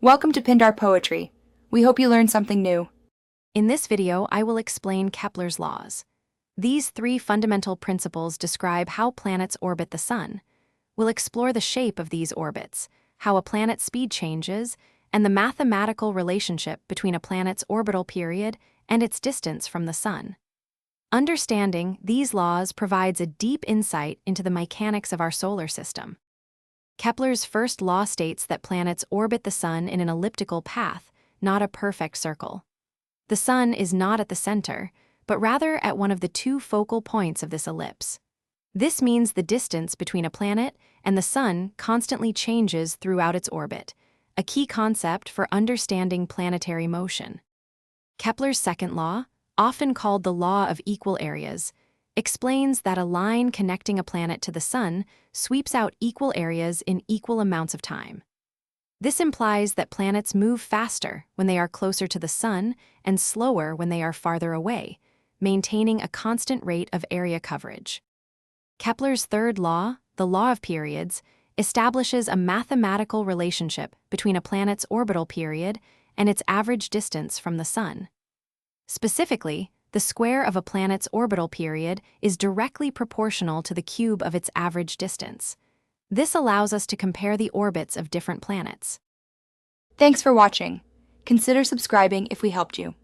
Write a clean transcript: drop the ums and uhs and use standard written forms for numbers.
Welcome to Pindar Poetry. We hope you learned something new. In this video, I will explain Kepler's laws. These three fundamental principles describe how planets orbit the Sun. We'll explore the shape of these orbits, how a planet's speed changes, and the mathematical relationship between a planet's orbital period and its distance from the Sun. Understanding these laws provides a deep insight into the mechanics of our solar system. Kepler's first law states that planets orbit the Sun in an elliptical path, not a perfect circle. The Sun is not at the center, but rather at one of the two focal points of this ellipse. This means the distance between a planet and the Sun constantly changes throughout its orbit, a key concept for understanding planetary motion. Kepler's second law, often called the law of equal areas, explains that a line connecting a planet to the Sun sweeps out equal areas in equal amounts of time. This implies that planets move faster when they are closer to the Sun and slower when they are farther away, maintaining a constant rate of area coverage. Kepler's third law, the law of periods, establishes a mathematical relationship between a planet's orbital period and its average distance from the Sun. Specifically, the square of a planet's orbital period is directly proportional to the cube of its average distance. This allows us to compare the orbits of different planets. Thanks for watching. Consider subscribing if we helped you.